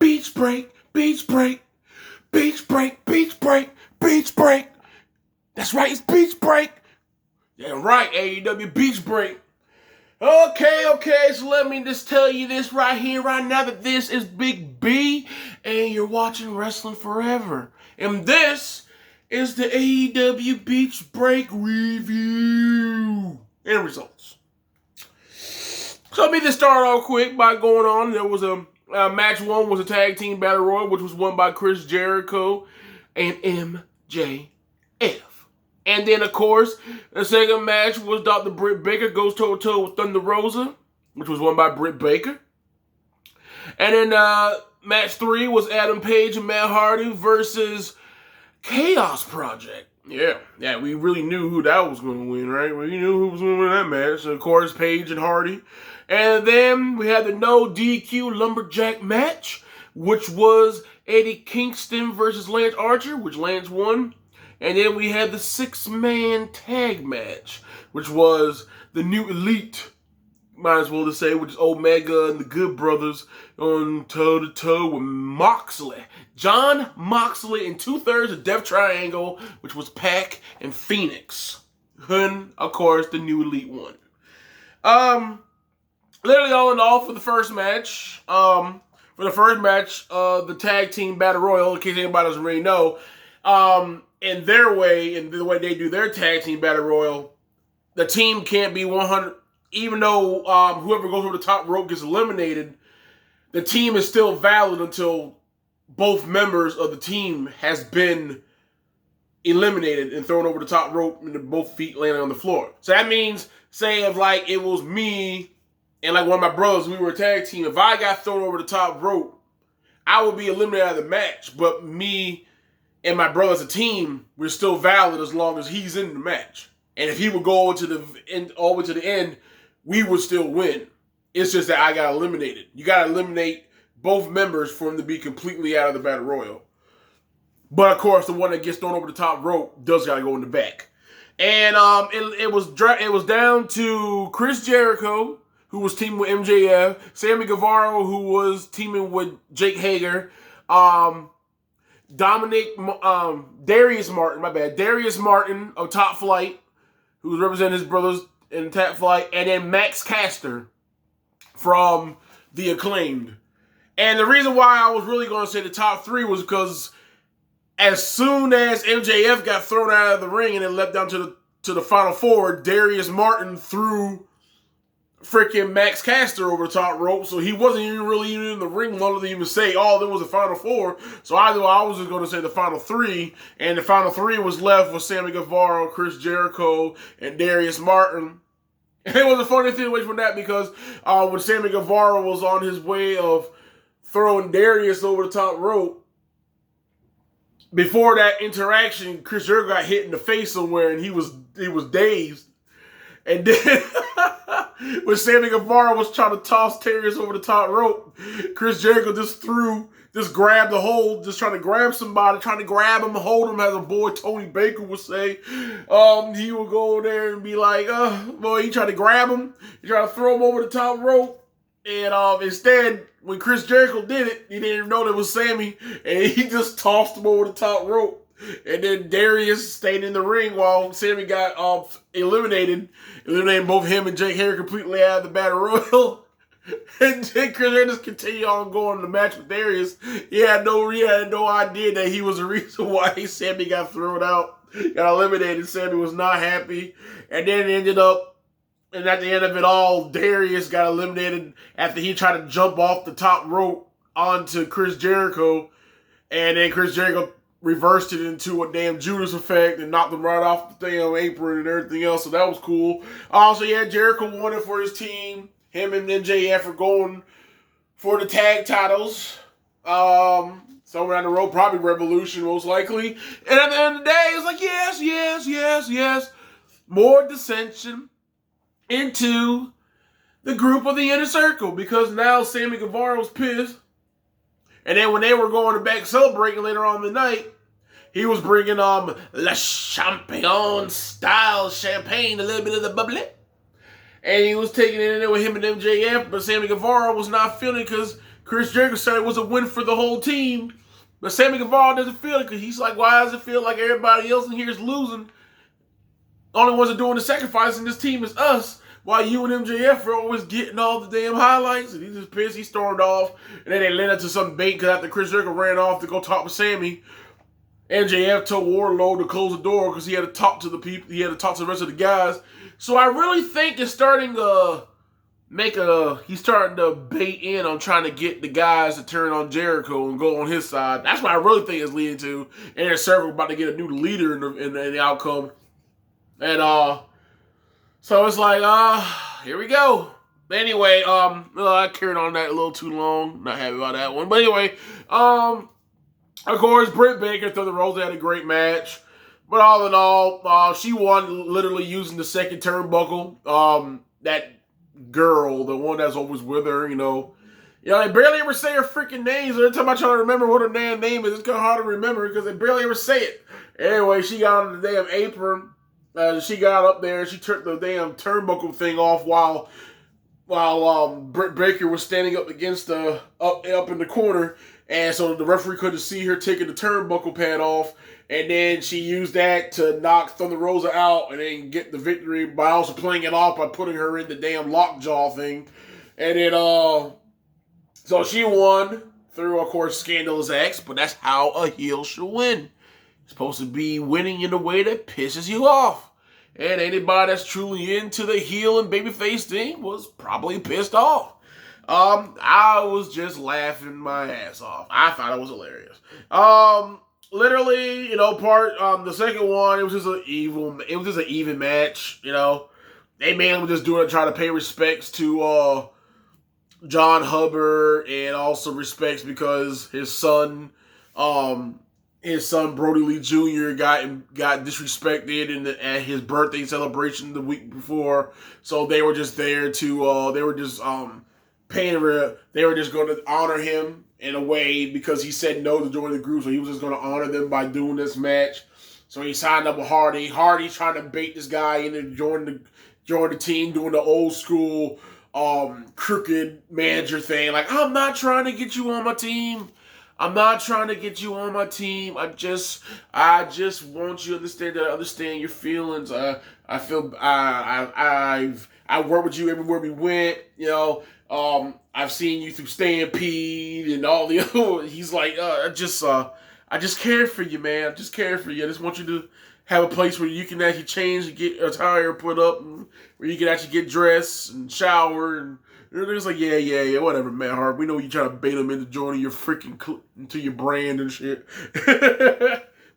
Beach break, beach break, beach break, beach break, beach break. That's right, it's beach break. Yeah, right, AEW beach break. Okay, so let me just tell you this right here, right now, that this is Big B, and you're watching Wrestling Forever. And this is the AEW Beach Break review and results. So let me just start off quick by going on. There was a match one was a tag team battle royal, which was won by Chris Jericho and MJF. And then, of course, the second match was Dr. Britt Baker goes toe-to-toe with Thunder Rosa, which was won by Britt Baker. And then match 3 was Adam Page and Matt Hardy versus Chaos Project. Yeah, we really knew who that was going to win, right? We knew who was going to win that match. So, of course, Page and Hardy. And then we had the no DQ Lumberjack match, which was Eddie Kingston versus Lance Archer, which Lance won. And then we had the 6-man tag match, which was the New Elite, might as well to say, which is Omega and the Good Brothers on toe-to-toe with Moxley. John Moxley and 2/3 of Death Triangle, which was Pac and Phoenix. And, of course, the New Elite won. Literally all in all for the first match. The tag team battle royal, in case anybody doesn't really know, in their way, and the way they do their tag team battle royal, the team can't be 100. Even though whoever goes over the top rope gets eliminated, the team is still valid until both members of the team has been eliminated and thrown over the top rope and both feet landing on the floor. So that means, say if like it was me and like one of my brothers, we were a tag team. If I got thrown over the top rope, I would be eliminated out of the match. But me and my brother as a team, we're still valid as long as he's in the match. And if he would go over to the end, all the way to the end, we would still win. It's just that I got eliminated. You got to eliminate both members for him to be completely out of the battle royal. But of course, the one that gets thrown over the top rope does got to go in the back. And it was down to Chris Jericho, who was teaming with MJF, Sammy Guevara, who was teaming with Jake Hager, Darius Martin of Top Flight, who was representing his brothers in Top Flight, and then Max Caster from The Acclaimed. And the reason why I was really going to say the top 3 was because as soon as MJF got thrown out of the ring and it led down to the final 4, Darius Martin threw freaking Max Caster over the top rope, so he wasn't even really in the ring long to even say, oh, there was a final 4. So I was just going to say the final 3, and the final 3 was left with Sammy Guevara, Chris Jericho, and Darius Martin. And it was a funny situation with that because when Sammy Guevara was on his way of throwing Darius over the top rope, before that interaction, Chris Jericho got hit in the face somewhere and he was dazed. And then when Sammy Guevara was trying to toss Darius over the top rope, Chris Jericho just grabbed the hold, just trying to grab somebody, trying to grab him, hold him, as a boy Tony Baker would say. He would go there and be like, boy, he tried to grab him, he tried to throw him over the top rope. And instead, when Chris Jericho did it, he didn't even know that was Sammy, and he just tossed him over the top rope. And then Darius stayed in the ring while Sammy got eliminating both him and Jake Hager completely out of the battle royal. And then Chris Jericho just continued on going the match with Darius. He had no idea that he was the reason why Sammy got thrown out, got eliminated. Sammy was not happy, and then it ended up. And at the end of it all, Darius got eliminated after he tried to jump off the top rope onto Chris Jericho. And then Chris Jericho reversed it into a damn Judas effect and knocked him right off the damn apron and everything else. So that was cool. Also, yeah, Jericho won it for his team. Him and MJF are going for the tag titles. Somewhere down the road, probably Revolution most likely. And at the end of the day, it's like, yes. More dissension into the group of the Inner Circle, because now Sammy Guevara was pissed. And then when they were going to back celebrating later on in the night, he was bringing Le Champion style champagne, a little bit of the bubbly. And he was taking it in there with him and MJF, but Sammy Guevara was not feeling it because Chris Jericho said it was a win for the whole team. But Sammy Guevara doesn't feel it because he's like, why does it feel like everybody else in here is losing? The only ones that are doing the sacrifice in this team is us. While you and MJF are always getting all the damn highlights. And he's just pissed. He stormed off. And then they led into some bait because after Chris Jericho ran off to go talk with Sammy, MJF told Wardlow to close the door because he had to talk to the people. He had to talk to the rest of the guys. So I really think it's starting to he's starting to bait in on trying to get the guys to turn on Jericho and go on his side. That's what I really think it's leading to. And they're Circle about to get a new leader in the outcome. And so it's like, here we go. Anyway, I carried on that a little too long. Not happy about that one. But anyway, of course, Britt Baker, Thunder Rosa had a great match. But all in all, she won literally using the second turnbuckle. That girl, the one that's always with her, they barely ever say her freaking names. Every time I try to remember what her damn name is, it's kind of hard to remember because they barely ever say it. Anyway, she got on the damn apron. She got up there and she took the damn turnbuckle thing off while Britt Baker was standing up against up in the corner, and so the referee couldn't see her taking the turnbuckle pad off, and then she used that to knock Thunder Rosa out and then get the victory by also playing it off by putting her in the damn lockjaw thing, and then so she won through, of course, scandalous acts, but that's how a heel should win. It's supposed to be winning in a way that pisses you off. And anybody that's truly into the heel and babyface thing was probably pissed off. I was just laughing my ass off. I thought it was hilarious. Literally, the second one, it was just an even match, They mainly were just doing it, trying to pay respects to John Hubbard, and also respects because his son Brody Lee Jr. got disrespected at his birthday celebration the week before. So they were just there to they were just going to honor him in a way because he said no to join the group. So he was just going to honor them by doing this match. So he signed up with Hardy. Hardy's trying to bait this guy into join the team, doing the old school crooked manager thing. Like, I'm not trying to get you on my team. I'm not trying to get you on my team. I just want you to understand that I understand your feelings. I feel I've worked with you everywhere we went. I've seen you through Stampede and all the other. He's like, I just care for you, man. I just care for you. I just want you to have a place where you can actually change and get attire put up, and where you can actually get dressed and shower and. It's like, yeah, whatever, Matt Hart. We know you trying to bait him into joining your freaking into your brand and shit.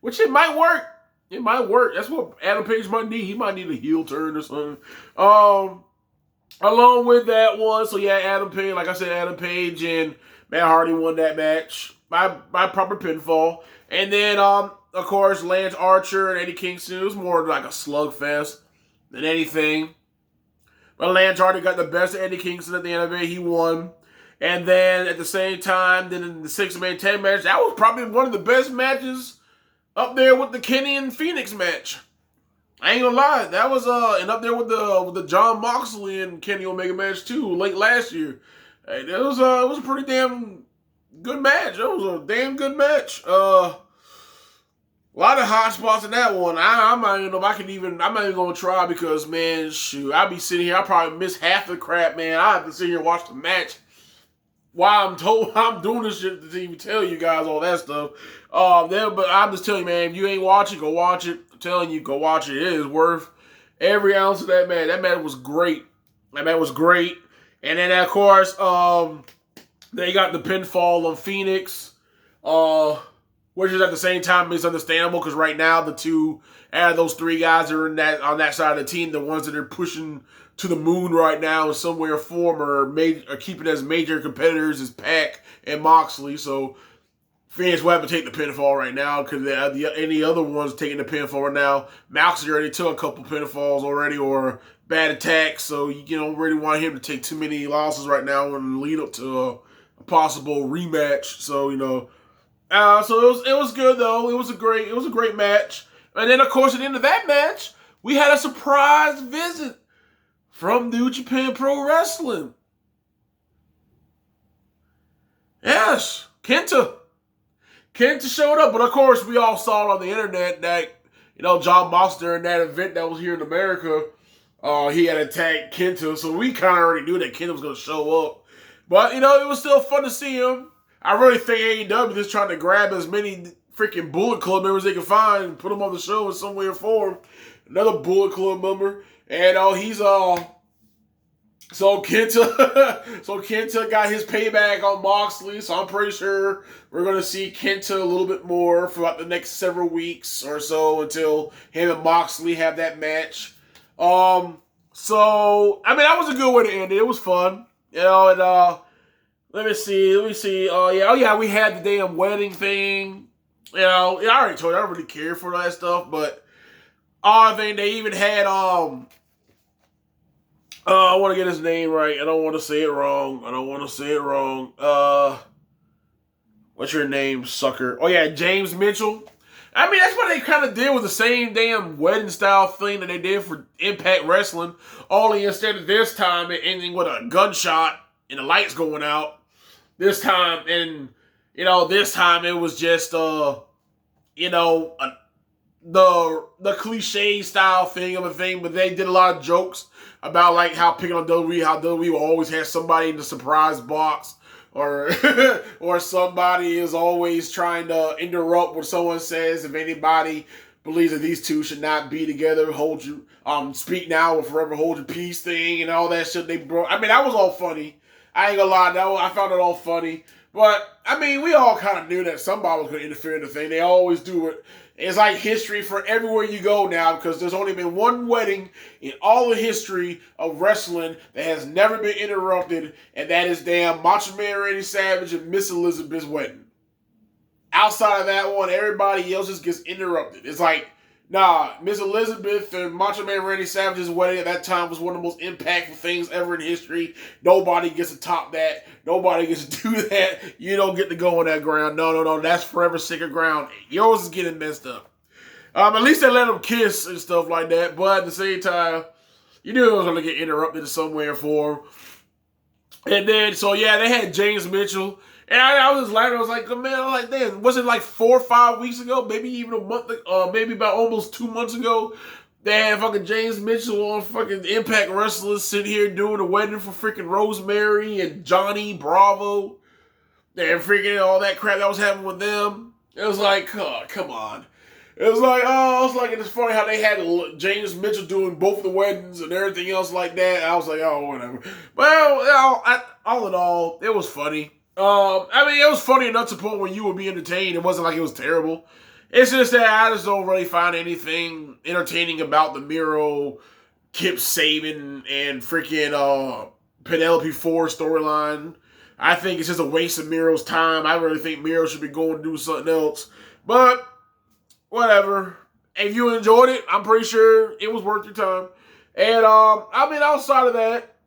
Which it might work. It might work. That's what Adam Page might need. He might need a heel turn or something. Along with that one, so yeah, Adam Page, like I said, Adam Page and Matt Hardy won that match by proper pinfall. And then, of course, Lance Archer and Eddie Kingston. It was more like a slugfest than anything. But Lance Hardy got the best of Eddie Kingston at the end of it. He won. And then at the same time, then in the 6-man tag match, that was probably one of the best matches up there with the Kenny and Phoenix match. I ain't gonna lie, that was and up there with the John Moxley and Kenny Omega match too, late last year. Hey, it was a pretty damn good match. It was a damn good match. A lot of hot spots in that one. I'm not even know if I can even. I'm not even gonna try because, man, shoot, I'll be sitting here. I probably miss half the crap, man. I have to sit here and watch the match while I'm doing this shit to even tell you guys all that stuff. But I'm just telling you, man, if you ain't watching, go watch it. I'm telling you, go watch it. It is worth every ounce of that match. That match was great. And then, of course, they got the pinfall on Phoenix. Which is at the same time misunderstandable because right now the two out of those three guys are on that side of the team. The ones that are pushing to the moon right now in some way or form are keeping as major competitors as Pac and Moxley. So Phoenix will have to take the pinfall right now because any other ones taking the pinfall right now. Moxley already took a couple pinfalls already or bad attacks. So you don't really want him to take too many losses right now and lead up to a possible rematch. So so it was good though. It was a great match. And then of course at the end of that match, we had a surprise visit from New Japan Pro Wrestling. Yes, Kenta. Kenta showed up, but of course we all saw it on the internet that John Mox during that event that was here in America, he had attacked Kenta, so we kind of already knew that Kenta was going to show up. But it was still fun to see him. I really think AEW is trying to grab as many freaking Bullet Club members they can find and put them on the show in some way or form. Another Bullet Club member, and he's So Kenta got his payback on Moxley, so I'm pretty sure we're going to see Kenta a little bit more for about the next several weeks or so until him and Moxley have that match. So I mean that was a good way to end it. It was fun, and let me see. We had the damn wedding thing. I already told you I don't really care for that stuff, but I think they even had I want to get his name right. I don't want to say it wrong. What's your name, sucker? Oh, yeah, James Mitchell. I mean, that's what they kind of did with the same damn wedding style thing that they did for Impact Wrestling. Only instead of this time, it ending with a gunshot and the lights going out. This time, this time it was just, the cliche style thing of a thing, but they did a lot of jokes about like how picking on WWE, how WWE will always have somebody in the surprise box, or or somebody is always trying to interrupt what someone says. If anybody believes that these two should not be together, hold you speak now or forever hold your peace thing and all that shit they brought. I mean, that was all funny. I ain't gonna lie, I found it all funny. But, I mean, we all kind of knew that somebody was going to interfere in the thing. They always do it. It's like history for everywhere you go now because there's only been one wedding in all the history of wrestling that has never been interrupted, and that is damn Macho Man Randy Savage and Miss Elizabeth's wedding. Outside of that one, everybody else just gets interrupted. It's like, nah, Miss Elizabeth and Macho Man Randy Savage's wedding at that time was one of the most impactful things ever in history. Nobody gets to top that. Nobody gets to do that. You don't get to go on that ground. No. That's forever sacred ground. Yours is getting messed up. At least they let them kiss and stuff like that. But at the same time, you knew it was going to get interrupted in some way or form. And then, so yeah, they had James Mitchell. And I was just laughing. I was like, man, damn, was it like 4 or 5 weeks ago? Maybe even a month, maybe about almost 2 months ago. They had fucking James Mitchell on fucking Impact Wrestling sitting here doing a wedding for freaking Rosemary and Johnny Bravo. And freaking all that crap that was happening with them. It was like, oh, come on. It was like, it's funny how they had James Mitchell doing both of the weddings and everything else like that. I was like, oh, whatever. Well, all in all, it was funny. I mean, it was funny enough to the point where you would be entertained. It wasn't like it was terrible. It's just that I just don't really find anything entertaining about the Miro, Kip Sabian, and freaking Penelope Ford storyline. I think it's just a waste of Miro's time. I really think Miro should be going to do something else. But, whatever. If you enjoyed it, I'm pretty sure it was worth your time. And, I mean, outside of that,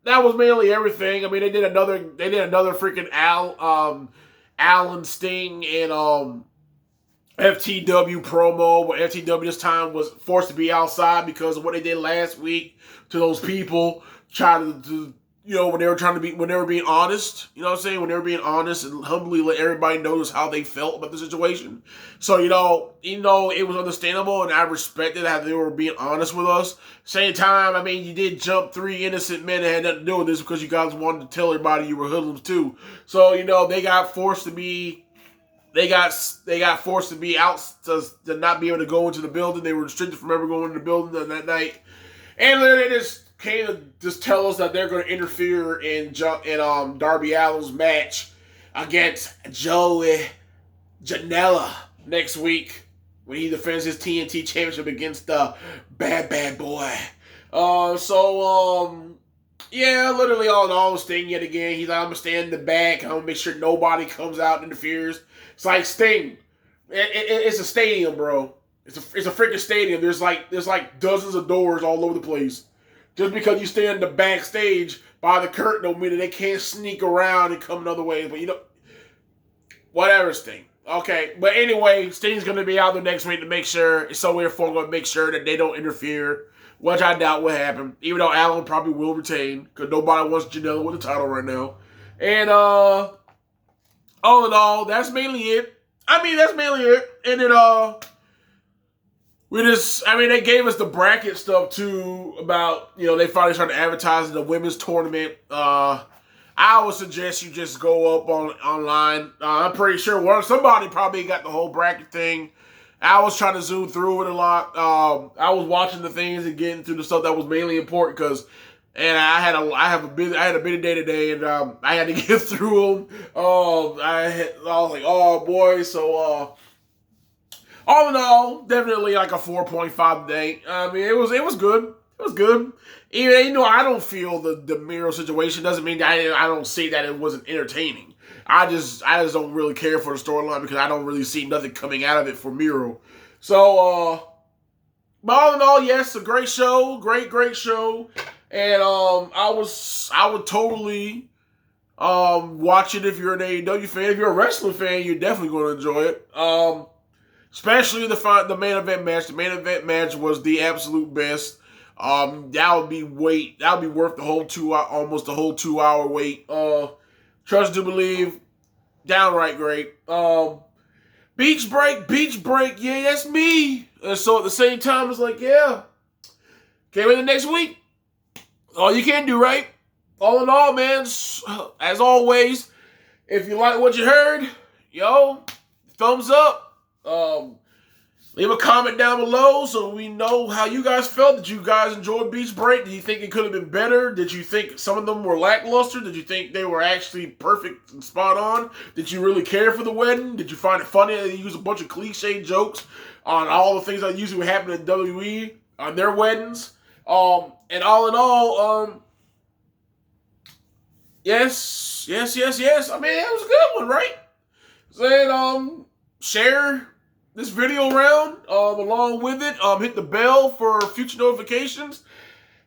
that was mainly everything. I mean, they did another freaking Alan Sting and FTW promo, but FTW this time was forced to be outside because of what they did last week to those people, trying to when they were being honest, you know what I'm saying? When they were being honest and humbly let everybody know how they felt about the situation. So, it was understandable and I respected how they were being honest with us. Same time, I mean, you did jump 3 innocent men that had nothing to do with this because you guys wanted to tell everybody you were hoodlums too. So, they got forced to be out to not be able to go into the building. They were restricted from ever going into the building that night. And then they just came to just tell us that they're going to interfere in Darby Allin's match against Joey Janela next week when he defends his TNT championship against the bad boy. Yeah, literally all this thing yet again. He's like, I'm going to stand in the back. I'm going to make sure nobody comes out and interferes. It's like Sting. It's a stadium, bro. It's a freaking stadium. There's like dozens of doors all over the place. Just because you stand in the backstage by the curtain don't mean that they can't sneak around and come another way. But whatever, Sting. Okay, but anyway, Sting's going to be out there next week to make sure, so we're going to make sure that they don't interfere, which I doubt will happen, even though Allen probably will retain, because nobody wants Janela with the title right now. And, all in all, that's mainly it. That's mainly it. And then, they gave us the bracket stuff too about, they finally started advertising the women's tournament. I would suggest you just go up online. I'm pretty sure somebody probably got the whole bracket thing. I was trying to zoom through it a lot. I was watching the things and getting through the stuff that was mainly important I had a busy day today, and I had to get through them. I was like, oh boy. So all in all, definitely like a 4.5 day. It was good. It was good. Even I don't feel the Miro situation doesn't mean that I don't see that it wasn't entertaining. I just don't really care for the storyline because I don't really see nothing coming out of it for Miro. So, but all in all, yes, a great show, great show, and I would totally watch it if you're an AEW fan. If you're a wrestling fan, you're definitely going to enjoy it. Especially the main event match. The main event match was the absolute best. That would be worth almost the whole 2 hour wait. Trust to believe, downright great. Beach break, yeah, that's me. And so at the same time, it's like, yeah, can't wait the next week. All you can do, right? All in all, man, as always, if you like what you heard, thumbs up. Leave a comment down below so we know how you guys felt. Did you guys enjoy Beach Break? Did you think it could have been better? Did you think some of them were lackluster? Did you think they were actually perfect and spot on? Did you really care for the wedding? Did you find it funny that they use a bunch of cliche jokes on all the things that usually would happen in WWE on their weddings? And all in all, yes. It was a good one, right? Saying, share this video around, along with it. Hit the bell for future notifications.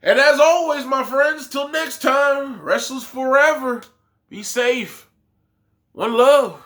And as always, my friends, till next time, wrestlers forever. Be safe. One love.